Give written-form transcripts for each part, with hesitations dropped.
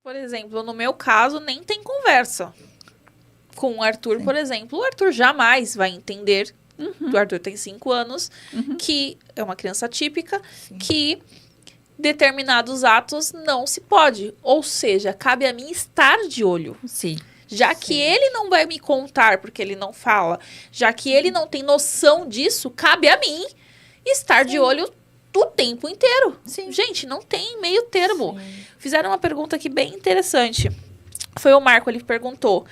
Por exemplo, no meu caso, nem tem conversa. Com o Arthur, por exemplo, o Arthur jamais vai entender, o Arthur tem 5 anos, que é uma criança típica, que determinados atos não se pode. Ou seja, cabe a mim estar de olho. Sim. Já que ele não vai me contar, porque ele não fala, já que ele não tem noção disso, cabe a mim estar de olho o tempo inteiro. Sim. Gente, não tem meio termo. Fizeram uma pergunta aqui bem interessante. Foi o Marco, ele perguntou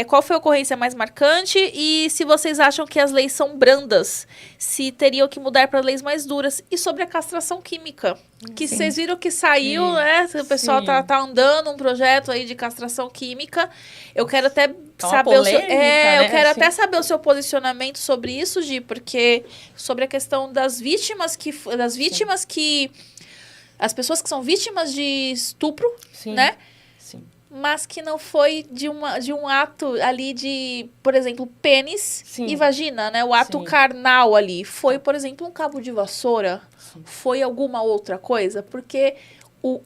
qual foi a ocorrência mais marcante e se vocês acham que as leis são brandas, se teriam que mudar para leis mais duras. E sobre a castração química, que vocês viram que saiu, né? O pessoal tá andando um projeto aí de castração química. Eu quero até saber o seu, eu quero até saber o seu posicionamento sobre isso, Gi, porque sobre a questão das vítimas que as pessoas que são vítimas de estupro, né? Mas que não foi de um ato ali de, por exemplo, pênis e vagina, né? O ato carnal ali. Foi, por exemplo, um cabo de vassoura? Foi alguma outra coisa? Porque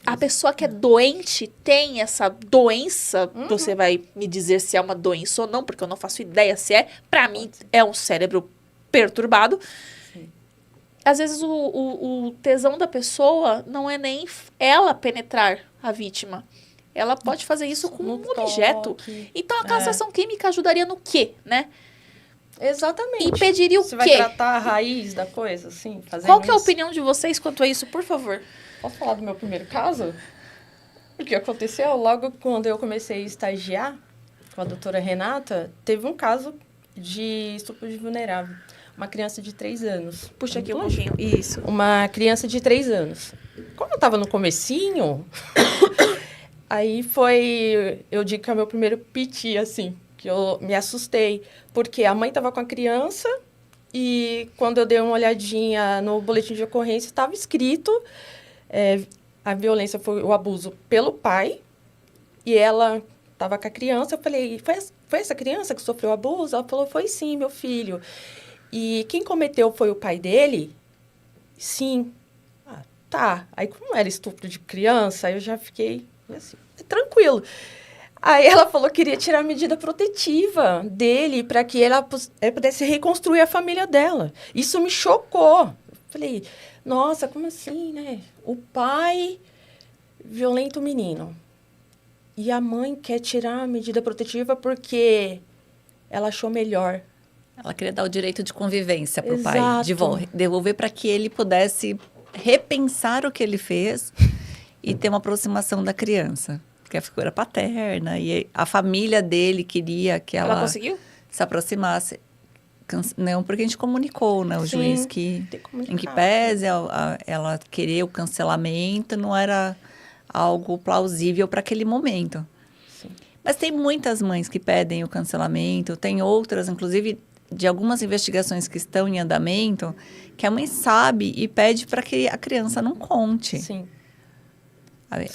a pessoa que é doente tem essa doença. Você vai me dizer se é uma doença ou não, porque eu não faço ideia se é. Pra mim, é um cérebro perturbado. Às vezes, o tesão da pessoa não é nem ela penetrar a vítima. Ela pode fazer isso com um objeto. Então, a castração química ajudaria no quê, né? Exatamente. Impediria o quê? Você vai tratar a raiz da coisa, assim? Qual que é a opinião de vocês quanto a isso, por favor? Posso falar do meu primeiro caso? O que aconteceu? Logo quando eu comecei a estagiar com a doutora Renata, teve um caso de estupro de vulnerável. Uma criança de 3 anos. Puxa aqui um pouquinho. Isso. Uma criança de 3 anos. Como eu estava no comecinho... Aí eu digo que é o meu primeiro piti, assim, que eu me assustei, porque a mãe estava com a criança e quando eu dei uma olhadinha no boletim de ocorrência, estava escrito, a violência foi o abuso pelo pai e ela estava com a criança. Eu falei, foi essa criança que sofreu abuso? Ela falou, foi sim, meu filho. E quem cometeu foi o pai dele? Sim. Ah, tá. Aí como era estupro de criança, eu já fiquei... assim, tranquilo. Aí ela falou que queria tirar a medida protetiva dele para que ela pudesse reconstruir a família dela. Isso me chocou. Falei, nossa, como assim, né? O pai violenta o menino. E a mãe quer tirar a medida protetiva porque ela achou melhor. Ela queria dar o direito de convivência para o pai. Devolver para que ele pudesse repensar o que ele fez e ter uma aproximação da criança. Porque a figura paterna e a família dele queria que ela conseguiu? Se aproximasse. Não, porque a gente comunicou, né? O juiz que, em que pese ela querer o cancelamento, não era algo plausível para aquele momento. Sim. Mas tem muitas mães que pedem o cancelamento, tem outras, inclusive, de algumas investigações que estão em andamento, que a mãe sabe e pede para que a criança não conte. Sim.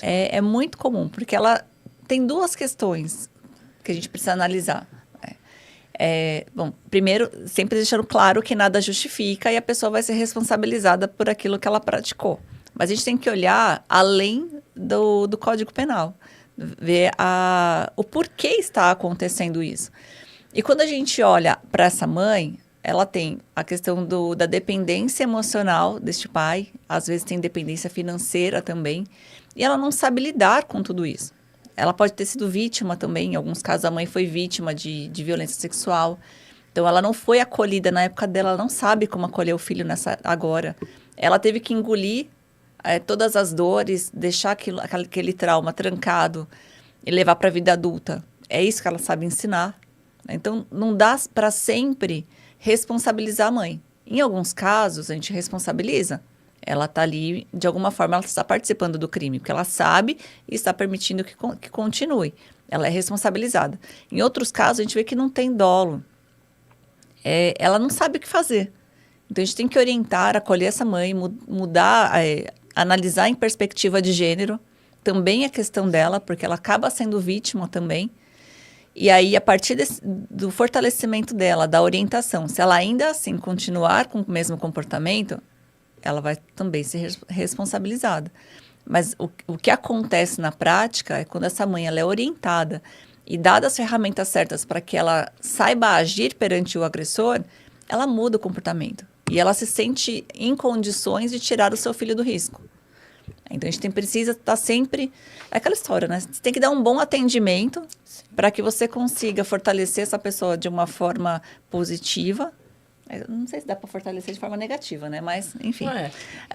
É muito comum, porque ela tem 2 questões que a gente precisa analisar. Bom, primeiro, sempre deixando claro que nada justifica e a pessoa vai ser responsabilizada por aquilo que ela praticou. Mas a gente tem que olhar além do Código Penal, ver o porquê está acontecendo isso. E quando a gente olha para essa mãe, ela tem a questão da dependência emocional deste pai, às vezes tem dependência financeira também, e ela não sabe lidar com tudo isso. Ela pode ter sido vítima também, em alguns casos a mãe foi vítima de violência sexual. Então ela não foi acolhida na época dela, ela não sabe como acolher o filho agora. Ela teve que engolir todas as dores, deixar aquele trauma trancado e levar para a vida adulta. É isso que ela sabe ensinar. Então não dá para sempre responsabilizar a mãe. Em alguns casos a gente responsabiliza. Ela está ali, de alguma forma, ela está participando do crime, porque ela sabe e está permitindo que continue. Ela é responsabilizada. Em outros casos, a gente vê que não tem dolo. Ela não sabe o que fazer. Então, a gente tem que orientar, acolher essa mãe, mudar, analisar em perspectiva de gênero, também a questão dela, porque ela acaba sendo vítima também. E aí, a partir do fortalecimento dela, da orientação, se ela ainda assim continuar com o mesmo comportamento, ela vai também ser responsabilizada. Mas o que acontece na prática é quando essa mãe ela é orientada e dada as ferramentas certas para que ela saiba agir perante o agressor, ela muda o comportamento. E ela se sente em condições de tirar o seu filho do risco. Então, a gente precisa estar sempre... É aquela história, né? Você tem que dar um bom atendimento para que você consiga fortalecer essa pessoa de uma forma positiva. Eu não sei se dá para fortalecer de forma negativa, né? Mas, enfim.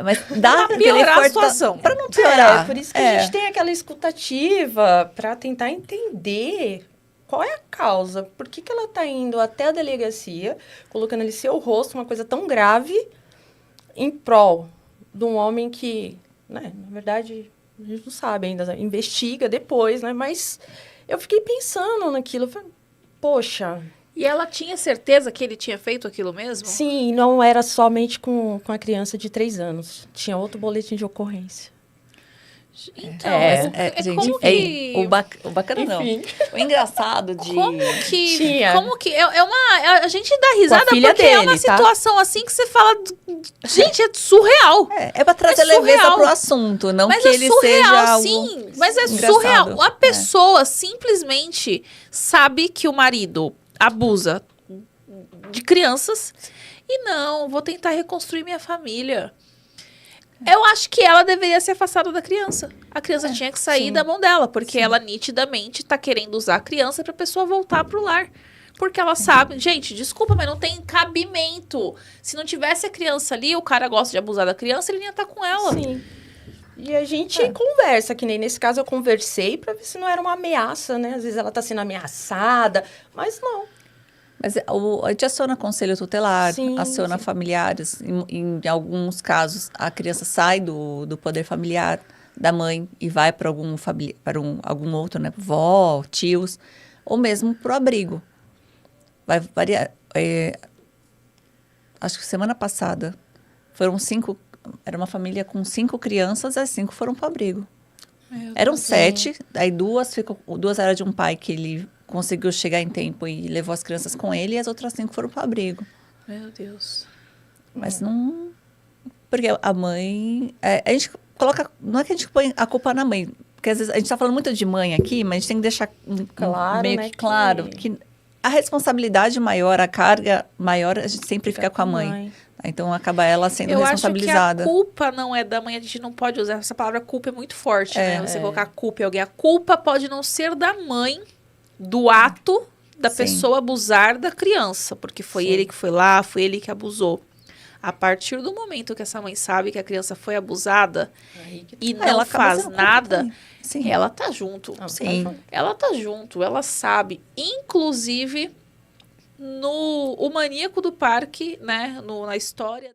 Mas dá para piorar a situação. Para não piorar. É por isso que a gente tem aquela escutativa para tentar entender qual é a causa. Por que ela está indo até a delegacia, colocando ali seu rosto, uma coisa tão grave, em prol de um homem que, né, na verdade, a gente não sabe ainda, né? Investiga depois, né? Mas eu fiquei pensando naquilo. Eu falei, poxa... E ela tinha certeza que ele tinha feito aquilo mesmo? Sim, não era somente com a criança de 3 anos. Tinha outro boletim de ocorrência. Então, gente, como que... o bacana não. O engraçado de... Como que... Tinha. Como que... a gente dá risada filha porque dele, é uma tá? situação assim que você fala... Gente, é surreal. É para trazer leveza pro assunto, não mas que é ele surreal, seja algo sim. Mas é engraçado. surreal. A pessoa simplesmente sabe que o marido abusa de crianças e não, vou tentar reconstruir minha família. Eu acho que ela deveria ser afastada da criança. A criança tinha que sair da mão dela, porque ela nitidamente tá querendo usar a criança pra pessoa voltar pro lar. Porque ela sabe... Gente, desculpa, mas não tem cabimento. Se não tivesse a criança ali, o cara gosta de abusar da criança, ele ia estar com ela. Sim. E a gente conversa, que nem nesse caso eu conversei pra ver se não era uma ameaça, né? Às vezes ela tá sendo ameaçada, mas não. Mas a gente aciona conselho tutelar, Sim, aciona familiares. Em alguns casos, a criança sai do poder familiar da mãe e vai para algum outro, né? Vó, tios, ou mesmo para o abrigo. Vai variar. Acho que semana passada foram 5... Era uma família com 5 crianças, as 5 foram para o abrigo. Eram 7, aí 2 eram de um pai que ele conseguiu chegar em tempo e levou as crianças com ele, e as outras 5 foram para o abrigo. Meu Deus. Mas não... Porque a mãe... a gente coloca... Não é que a gente põe a culpa na mãe, porque às vezes a gente está falando muito de mãe aqui, mas a gente tem que deixar claro, meio né, que claro que a responsabilidade maior, a carga maior, a gente sempre fica com a mãe. Então, acaba ela sendo responsabilizada. Eu acho que a culpa não é da mãe. A gente não pode usar essa palavra culpa, é muito forte, né? Você colocar culpa em alguém. A culpa pode não ser da mãe, do ato da pessoa abusar da criança. Porque foi ele que foi lá, foi ele que abusou. A partir do momento que essa mãe sabe que a criança foi abusada e não faz nada, ela tá junto. Ela tá junto, ela sabe. Inclusive... O Maníaco do Parque, né, na história...